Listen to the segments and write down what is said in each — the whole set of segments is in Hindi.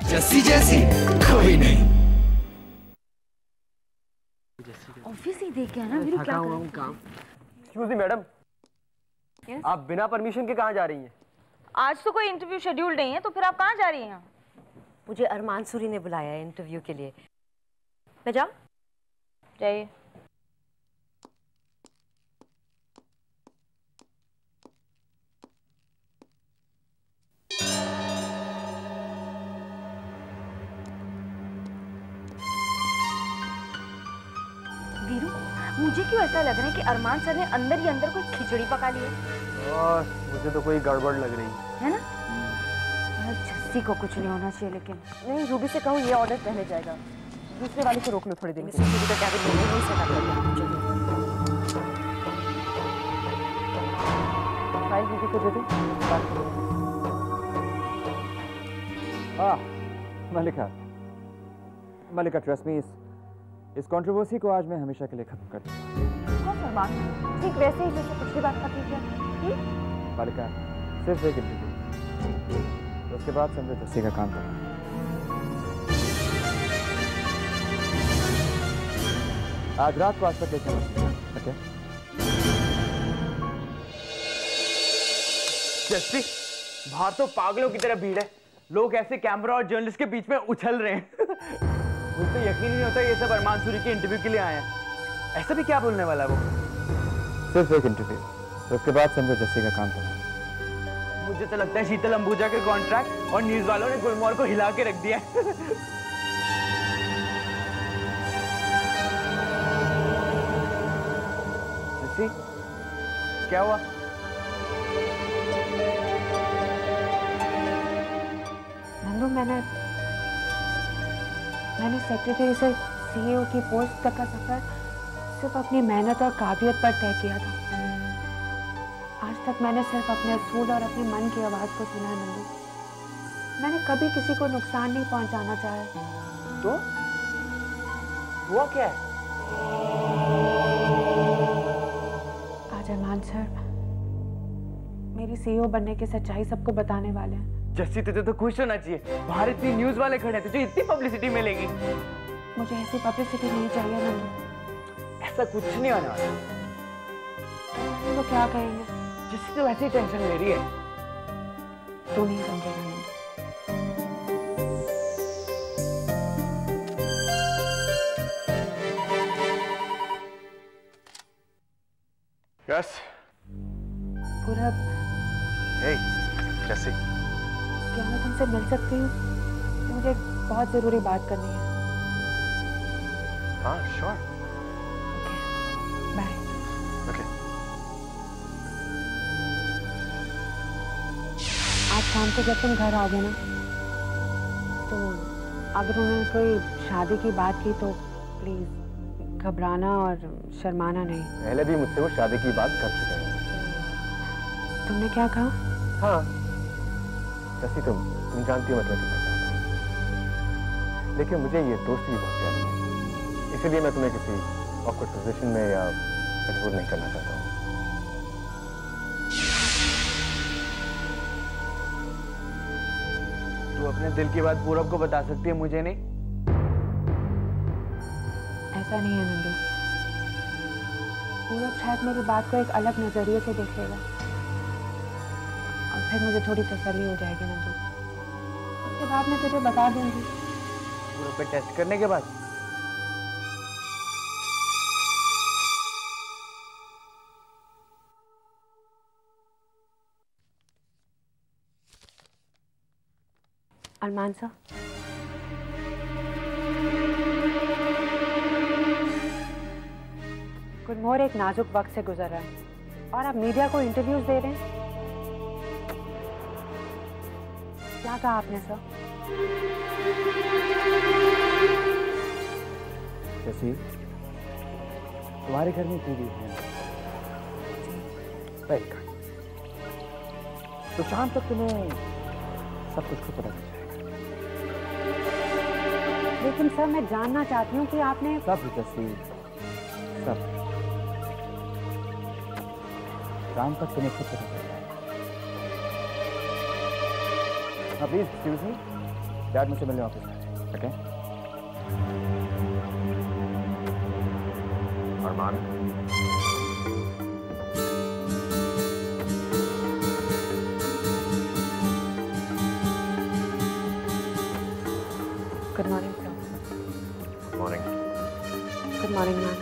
जस्सी जैसी कोई नहीं। ऑफिस ही देख के आना, वीरू क्या कर रहा है? काम। एक्सक्यूज मी मैडम, आप बिना परमिशन के कहाँ जा रही हैं? आज तो कोई इंटरव्यू शेड्यूल नहीं है, तो फिर आप कहाँ जा रही हैं? मुझे अरमान सूरी ने बुलाया है इंटरव्यू के लिए। मैं जाऊँ? जाइए। वीरू, मुझे क्यों ऐसा लग रहा है कि अरमान सर ने अंदर ही अंदर कोई खिचड़ी पका ली है। और मुझे तो कोई गड़बड़ लग रही है ना? जस्सी को कुछ नहीं होना चाहिए, लेकिन नहीं, रूबी से कहूँ ये ऑर्डर पहले जाएगा। दूसरे वाले को रोक लो थोड़ी देर में। सूरी का कैबिन में नहीं से बात करते। फाइल रूबी को दे दो, बात करेंगे। मलिका ट्रस्ट मी, इस कंट्रोवर्सी को आज मैं हमेशा के लिए खत्म कर दूंगा। कौन फरमान? ठीक वैसे ही जैसे पिछली बार खत्म किया। मलिका, सिर्फ एक इंटरव्यू, तो उसके बाद समझो जस्सी का काम करना। आज रात को आज तक लेकर ओके? जस्सी, बाहर तो पागलों की तरह भीड़ है। लोग ऐसे कैमरा और जर्नलिस्ट के बीच में उछल रहे हैं। मुझे तो यकीन नहीं होता ये सब अरमान सूरी के इंटरव्यू के लिए आए हैं। ऐसा भी क्या बोलने वाला है वो? सिर्फ एक इंटरव्यू, तो उसके बाद समझो जस्सी का काम करना। मुझे तो लगता है शीतल अंबुजा के कॉन्ट्रैक्ट और न्यूज वालों ने गुलमोहर को हिला के रख दिया। जस्सी, क्या हुआ? नंदू, मैंने सेक्रेटरी से सीईओ की पोस्ट तक का सफर सिर्फ अपनी मेहनत और काबिलियत पर तय किया था। आज तक मैंने सिर्फ अपने असूल और अपने मन की आवाज को सुना है नंदू। मैंने कभी किसी को नुकसान नहीं पहुंचाना चाहा। तो हुआ क्या है? आज अरमान सर मेरी सीईओ बनने की सच्चाई सबको बताने वाले हैं। जस्सी, तुझे तो खुश होना चाहिए। बाहर इतनी न्यूज वाले खड़े हैं, तुझे इतनी पब्लिसिटी मिलेगी। मुझे ऐसी पब्लिसिटी नहीं चाहिए नंदू। ऐसा कुछ नहीं होने वाला। तो क्या कहेंगे? जस्सी तो वैसे ही टेंशन ले रही है। तू नहीं समझेगा नंदू। यस पूरा हे जस्सी, क्या मैं तुमसे मिल सकती हूँ? मुझे बहुत जरूरी बात करनी है। हाँ श्योर। बाय। ओके। आज शाम को जब तुम घर आओगे ना, तो अगर उन्होंने कोई शादी की बात की तो प्लीज घबराना और शर्माना नहीं। पहले भी मुझसे वो शादी की बात कर चुके हैं। तुमने क्या कहा? हाँ जस्सी, तुम जानती हो मैं तुम्हें कितना चाहता हूँ, लेकिन मुझे ये दोस्ती भी बहुत प्यारी है, इसलिए मैं तुम्हें किसी ऑकवर्ड पोजीशन में या मजबूर नहीं करना चाहता हूँ। तू अपने दिल की बात पूरब को बता सकती है, मुझे नहीं? ऐसा नहीं है नंदू। पूरब शायद मेरी बात को एक अलग नजरिए से देख लेगा और फिर मुझे थोड़ी तसल्ली हो जाएगी नंदू। उसके बाद मैं तुझे बता दूंगी। पूरब पे टेस्ट करने के बाद? अरमान सा, गुलमोहर एक नाजुक वक्त से गुजर रहा है और आप मीडिया को इंटरव्यूज दे रहे हैं। क्या कहा आपने सर? जस्सी, तुम्हारे घर में टीवी है राइट, तो शाम तक तुम्हें सब कुछ पता चल जाएगा। लेकिन सर मैं जानना चाहती हूँ कि आपने सब जस्सी, सब शाम तक तुम्हें खुद पता चल जाएगा। प्लीज एक्सक्यूज मी, डैड मुझसे मिलने ऑफिस में। Okay Arman, good morning sir. Morning. Good morning ma'am.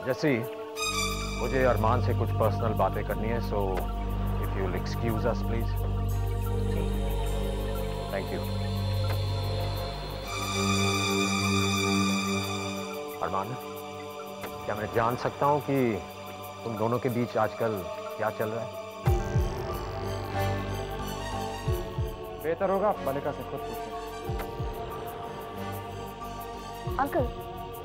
जैसी मुझे अरमान से कुछ पर्सनल बातें करनी है, so if you will excuse us please. Thank you. Arman, क्या मैं जान सकता हूं कि तुम दोनों के बीच आजकल क्या चल रहा है? बेहतर होगा आप मलिका से खुद पूछें। अंकल,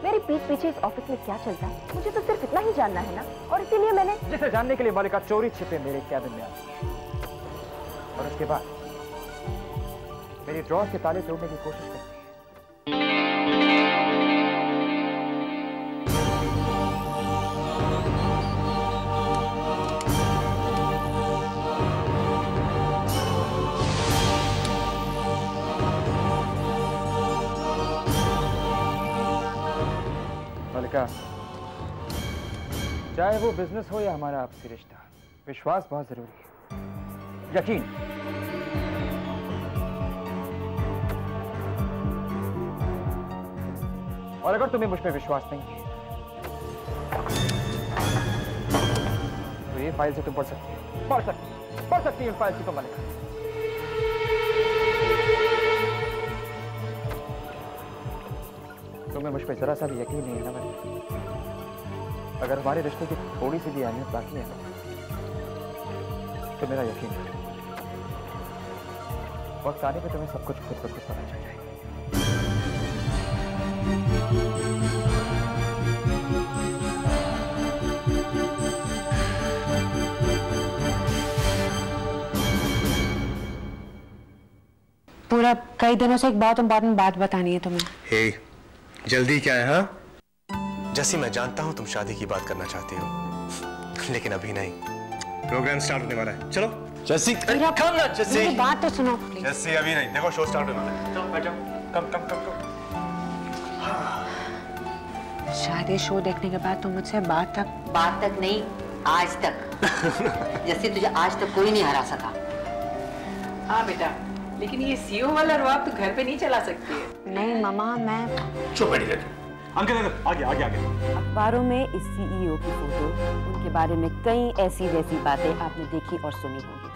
मेरी पीठ पीछे इस ऑफिस में क्या चलता है मुझे तो सिर्फ इतना ही जानना है ना, और इसीलिए मैंने जिसे जानने के लिए मलिका चोरी छिपे मेरे कैबिन में आती है और उसके बाद मेरी ड्रॉर के ताले तोड़ने की कोशिश करती है। मलिका, चाहे वो बिजनेस हो या हमारा आपसी रिश्ता, विश्वास बहुत जरूरी है। यकीन। और अगर तुम्हें मुझ पर विश्वास नहीं है तो ये फाइल से तुम पढ़ सकती हो, पढ़ सकती हो इन फाइल से तुम मलिका। तुम्हें मुझ पर जरा सा भी यकीन नहीं है ना मलिका? अगर हमारे रिश्ते की थोड़ी सी भी अहमियत बाकी है तो मेरा यकीन है वक्त आने पे तुम्हें सब कुछ खुद ब खुद पता चल जाएगा। पूरा कई दिनों से एक बहुत इम्पोर्टेंट बात बतानी है तुम्हें। हे, जल्दी क्या है? हाँ जैसी, मैं जानता हूँ तुम शादी की बात करना चाहती हो, लेकिन अभी नहीं। प्रोग्राम स्टार्ट होने वाला है, चलो। जैसी, मेरी बात तो सुनो प्लीज। जैसी, अभी नहीं, देखो शो स्टार्ट होने वाला है। चलो बैठो, कम। शायद ये शो देखने के बाद तुम मुझसे बात तक नहीं, आज तक। जैसे तुझे आज तक कोई नहीं हरा सका। हाँ बेटा, लेकिन ये सीओ वाला रुआब तो घर पे नहीं चला सकती है। नहीं मामा, मैं चुप बैठी रहती। अंकल आगे। अखबारों में इस सीईओ की फोटो, उनके बारे में कई ऐसी वैसी बातें आपने देखी और सुनी होंगी,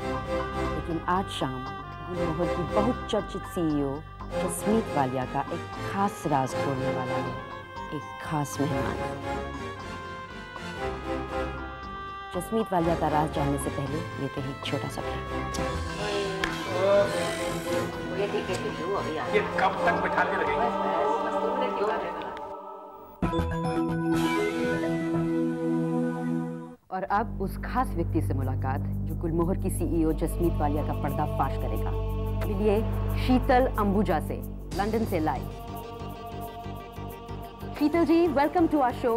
लेकिन आज शाम गुलमोहर की बहुत चर्चित सीईओ जसमीत वालिया का एक खास राज खोलने वाला है, एक खास मेहमान। जसमीत वालिया का राज जानने से पहले लेते हैं एक छोटा सा ब्रेक। ये कब तक बिठाने लगेंगे? और अब उस खास व्यक्ति से मुलाकात जो गुलमोहर की सीईओ जसमीत वालिया का पर्दाफाश करेगा। मिलिए शीतल अंबुजा से, लंदन से लाइव। Sheetal ji, welcome to our show.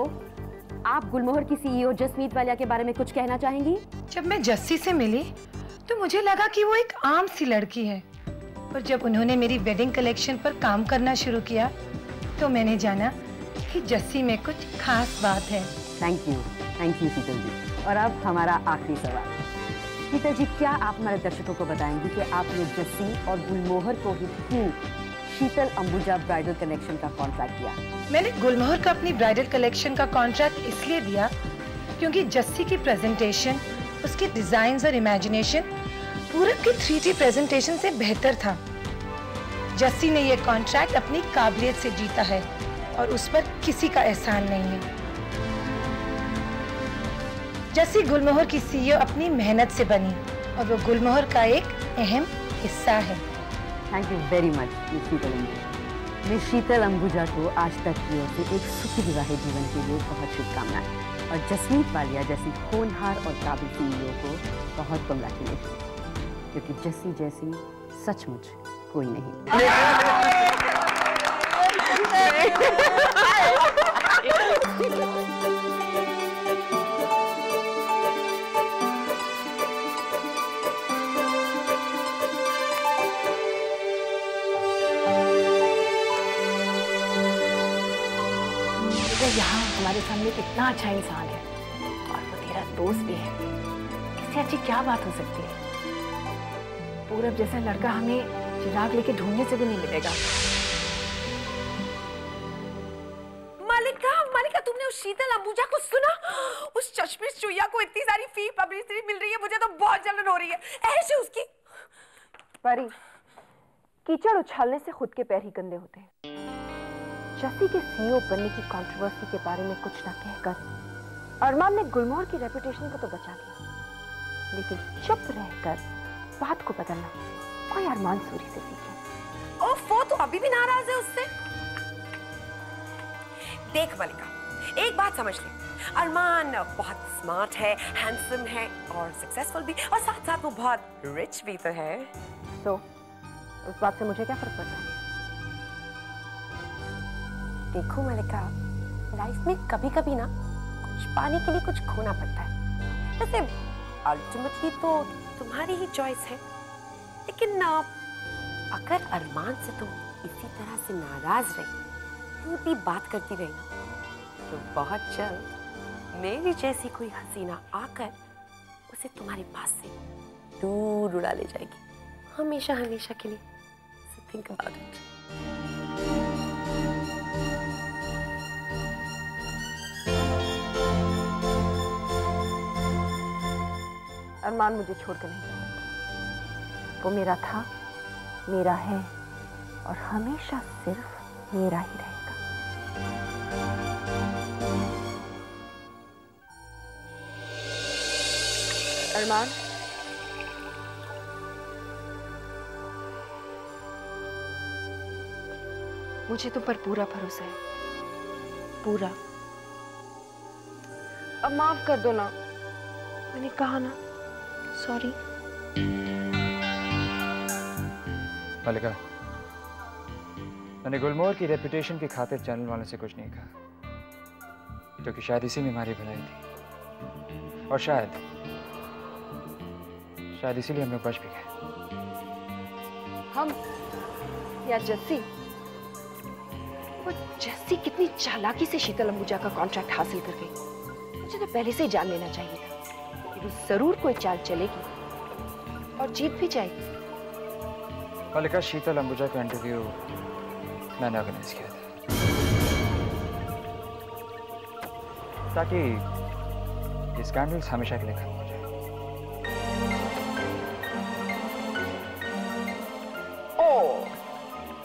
आप गुलमोहर की सीईओ जसमीत वालिया के बारे में कुछ कहना चाहेंगी? जब मैं जस्सी से मिली तो मुझे लगा कि वो एक आम सी लड़की है, पर जब उन्होंने मेरी वेडिंग कलेक्शन पर काम करना शुरू किया तो मैंने जाना कि जस्सी में कुछ खास बात है। थैंक यू शीतल जी। और अब हमारा आखिरी सवाल। शीतल जी, क्या आप हमारे दर्शकों को बताएंगी कि आपने जस्सी और गुलमोहर को ही क्यों शीतल अंबुजा ब्राइडल कलेक्शन का कॉन्ट्रैक्ट दिया? मैंने गुलमोहर को अपनी ब्राइडल कलेक्शन का कॉन्ट्रैक्ट इसलिए दिया क्योंकि जस्सी की प्रेजेंटेशन, उसके डिजाइन्स और इमेजिनेशन पूरब की 3D प्रेजेंटेशन से बेहतर था। जस्सी ने ये कॉन्ट्रैक्ट अपनी काबिलियत से जीता है और उस पर किसी का एहसान नहीं है। जस्सी गुलमोहर की सीईओ अपनी मेहनत से बनी और वो गुलमोहर का एक अहम हिस्सा है। Thank you very much miss Sheetal Ambuja. Miss Sheetal Ambuja को आज तक की ओर से एक सुखी विवाहित जीवन के लिए बहुत शुभकामनाएं, और जसमीत वालिया जैसी होनहार और काबिल सीईओ को बहुत कांग्रेचुलेशन, क्योंकि जस्सी जैसी सचमुच कोई नहीं। हमारे सामने कितना अच्छा इंसान है और वो तेरा दोस्त भी है। इससे अच्छी क्या बात हो सकती है? पूरब जैसा लड़का हमें चिराग लेके ढूंढने से भी नहीं मिलेगा। मालिका, तुमने उस शीतल अंबुजा को सुना? उस चश्मिश चुईया को इतनी सारी फ्री पब्लिसिटी मिल रही है, मुझे तो बहुत जलन हो रही है। ऐसे उसकी परी, कीचड़ उछालने से खुद के पैर ही गंदे होते हैं। जस्सी के सीईओ बनने की कंट्रोवर्सी के बारे में कुछ ना कहकर अरमान ने गुलमोहर की रेपुटेशन को तो बचा लिया, लेकिन चुप रहकर बात को बदलना कोई अरमान सूरी से सीखे। ओफो, तो अभी भी नाराज है उससे? देख मालिका, एक बात समझ ले, अरमान बहुत स्मार्ट है, हैंडसम है और सक्सेसफुल भी, और साथ साथ वो बहुत रिच भी तो है। तो उस बात से मुझे क्या फर्क पड़ता है? देखो मालिका, लाइफ में कभी कभी ना कुछ पाने के लिए कुछ खोना पड़ता है। वैसे अल्टीमेटली तो तुम्हारी ही चॉइस है, लेकिन ना अगर अरमान से तुम इसी तरह से नाराज रही, भी बात करती रही ना, तो बहुत जल्द मेरी जैसी कोई हसीना आकर उसे तुम्हारे पास से दूर उड़ा ले जाएगी, हमेशा हमेशा के लिए। So think about it. अरमान मुझे छोड़कर नहीं जा सकता। वो मेरा था, मेरा है और हमेशा सिर्फ मेरा ही रहेगा। अरमान, मुझे तुम पर पूरा भरोसा है, पूरा। अब माफ कर दो ना, मैंने कहा ना, सॉरी। मालिका, मैंने गुलमोहर की रेपुटेशन की खातिर चैनल वालों से कुछ नहीं कहा, क्योंकि शायद इसी में हमारी भलाई थी, और शायद इसीलिए हम लोग बच भी गए। हम या जस्सी? वो जस्सी कितनी चालाकी से शीतल अंबुजा का कॉन्ट्रैक्ट हासिल कर गई। मुझे तो पहले से ही जान लेना चाहिए था कि वो जरूर कोई चाल चलेगी और जीत भी जाएगी। मालिका, शीतल अंबुजा का इंटरव्यू मैंने ऑर्गेनाइज किया था ताकि ये स्कैंडल्स हमेशा के लिए खत्म हो जाए।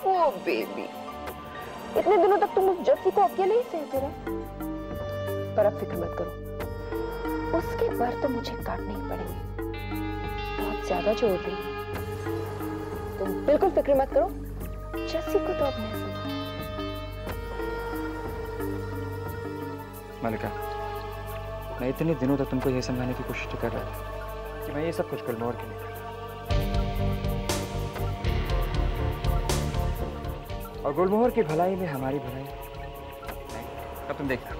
ओ बेबी, इतने दिनों तक तुम उस जस्सी को अकेले ही सहते रहे, पर अब फिक्र मत करो, उसके पर तो मुझे काटने ही पड़ेंगे। बहुत ज्यादा जोड़ रही है, तुम बिल्कुल फिक्र मत करो, जस्सी को तो अब मैं संभालूंगी। मालिका, मैं इतने दिनों तक तुमको ये समझाने की कोशिश कर रहा था कि मैं ये सब कुछ गुलमोहर के लिए कर रहा हूं, और गुलमोहर की भलाई में हमारी भलाई। अब तुम देखना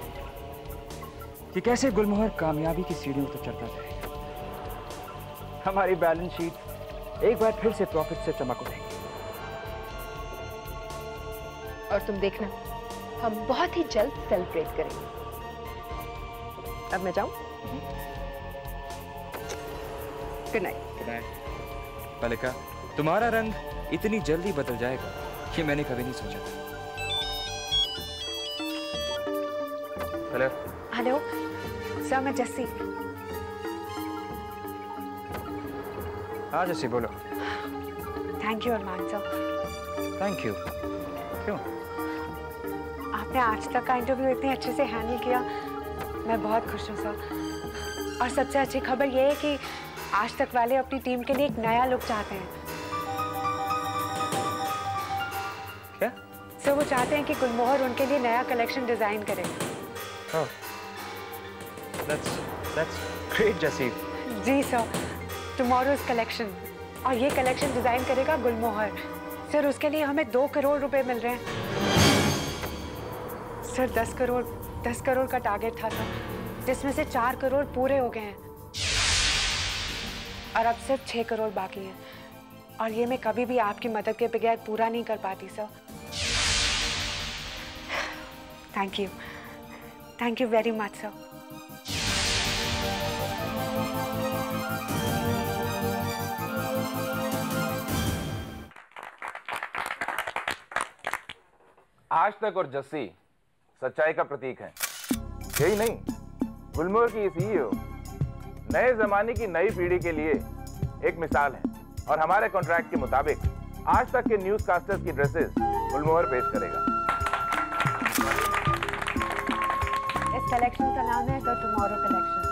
कि कैसे गुलमोहर कामयाबी की सीढ़ियों पर चढ़ता जाएगा। हमारी बैलेंस शीट एक बार फिर से प्रॉफिट से चमक उठेगी। और तुम देखना, हम बहुत ही जल्द सेलिब्रेट करेंगे। अब मैं जाऊं? Good night. Good night. मालिका, तुम्हारा रंग इतनी जल्दी बदल जाएगा कि मैंने कभी नहीं सोचा था। हेलो। हेलो सर, मैं जस्सी। हाँ जस्सी, बोलो। Thank you Armaan sir. Thank you. क्यों? आपने आज तक का इंटरव्यू इतने अच्छे से हैंडल किया, मैं बहुत खुश हूँ सर। और सबसे अच्छी खबर ये है कि आज तक वाले अपनी टीम के लिए एक नया लुक चाहते हैं। क्या? सर वो चाहते हैं कि गुलमोहर उनके लिए नया कलेक्शन डिजाइन करे। Oh, that's great, जस्सी। जी सर, टुमारोज कलेक्शन, और ये कलेक्शन डिजाइन करेगा गुलमोहर। सर उसके लिए हमें 2 करोड़ रुपए मिल रहे हैं। सर 10 करोड़ का टारगेट था सर, जिसमें से 4 करोड़ पूरे हो गए हैं और अब सिर्फ 6 करोड़ बाकी हैं, और ये मैं कभी भी आपकी मदद के बगैर पूरा नहीं कर पाती sir. Thank you. Thank you very much sir. आज तक और जस्सी सच्चाई का प्रतीक है। यही नहीं, गुलमोहर की ये सीईओ नए जमाने की नई पीढ़ी के लिए एक मिसाल है और हमारे कॉन्ट्रैक्ट के मुताबिक आज तक के न्यूज कास्टर्स की ड्रेसेस गुलमोहर पेश करेगा। इस कलेक्शन का नाम है द टुमारो कलेक्शन।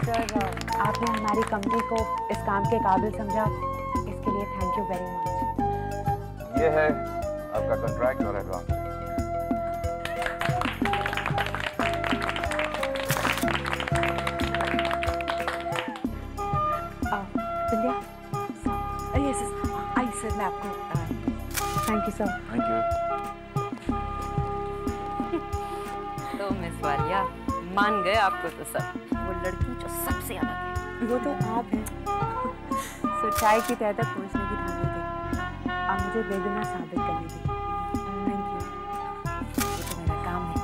सर, आपने हमारी कंपनी को इस काम के काबिल समझा, इसके लिए थैंक यू वेरी मच। ये है आपका कॉन्ट्रैक्ट और advance. Vindhya, yes I sir, मैं आपको thank you sir. Thank you. तो मिस वालिया मान गए आपको तो सब, वो लड़की जो सबसे अलग है वो तो आप हैं। सच्चाई की तह तक पहुंचने की ठानी थी, आप मुझे बेगुनाह साबित करने दी। Thank you. ये तो मेरा काम है,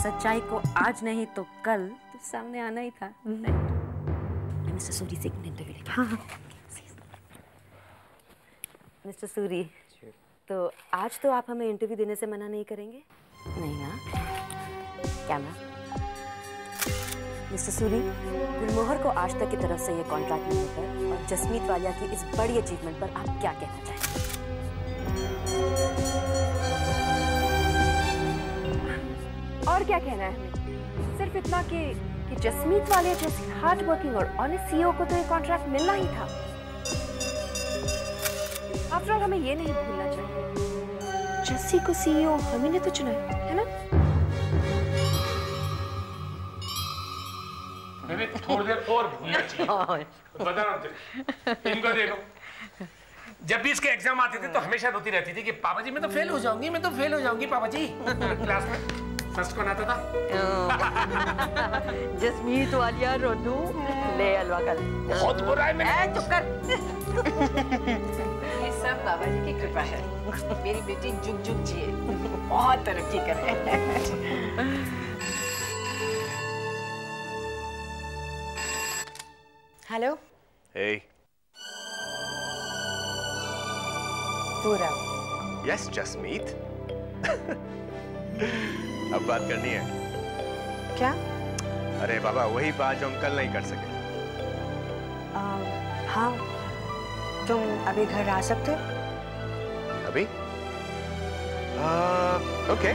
सच्चाई को आज नहीं तो कल तो सामने आना ही था। मिस्टर सूरी से एक इंटरव्यू लेके। हाँ हाँ। मिस्टर सूरी, तो आज तो आप हमें इंटरव्यू देने से मना नहीं करेंगे? नहीं ना? कैमरा। मिस्टर सूरी, गुलमोहर को आज तक की तरफ से ये कॉन्ट्रैक्ट मिलने पर और जसमीत वालिया की इस बड़ी अचीवमेंट पर आप क्या कहना चाहेंगे? और क्या कहना है हमें? सिर्फ इतना कि जसमीत वालिया जैसी हार्ड वर्किंग और ऑनेस्ट सीईओ को तो ये कॉन्ट्रैक्ट मिलना ही था। आफ्टर ऑल हमें ये नहीं भूलना चाहिए, जस्सी को सीईओ हम ही ने तो चुना है ना? थोड़ी देर और भूलना चाहिए। बता रहा हूँ, इनको देखो, जब भी इसके एग्जाम आते थे तो हमेशा रोती रहती थी कि पापा जी मैं तो फेल हो जाऊंगी, मैं तो फेल हो जाऊंगी पापा जी। क्लास में फर्स्ट कौन आता था? जसमीत वालिया रोनू ले अलवा कर। बहुत बुरा है। मैं चुप कर। ये सब बाबा जी की कृपा है। मेरी बेटी जुग जुग जिए, बहुत तरक्की करे। हेलो। Hey. पूरा। Yes, Jasmeet. अब बात करनी है। क्या? अरे बाबा, वही बात जो हम कल नहीं कर सके। हाँ, तुम अभी घर आ सकते हो? अभी? ओके,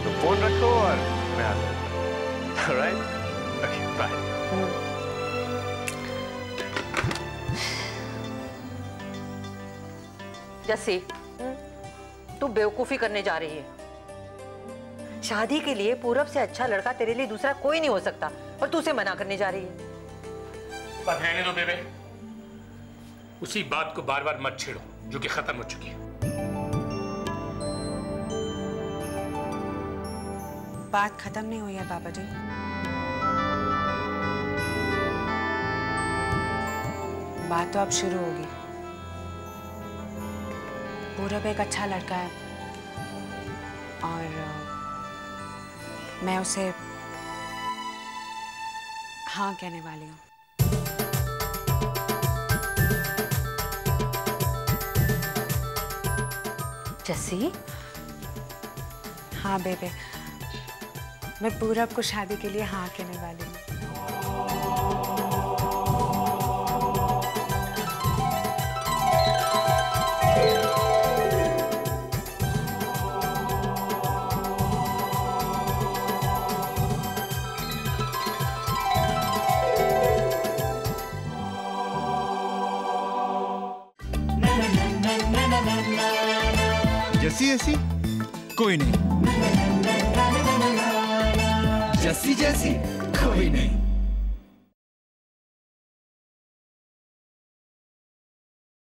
तो फोन रखो और मैं आ जाऊंगा। Alright? Okay, bye. जस्सी, तू बेवकूफी करने जा रही है। शादी के लिए पूरब से अच्छा लड़का तेरे लिए दूसरा कोई नहीं हो सकता और तू उसे मना करने जा रही है। बात रहने दो बेबे, उसी बात को बार बार मत छेड़ो जो कि खत्म हो चुकी है। बात खत्म नहीं हुई है बाबा जी। बात तो अब शुरू होगी। पूरब एक अच्छा लड़का है और मैं उसे हाँ कहने वाली हूँ। जस्सी? हाँ बेबे, मैं पूरब को शादी के लिए हाँ कहने वाली हूँ। जस्सी ऐसी कोई नहीं, जस्सी जैसी कोई नहीं।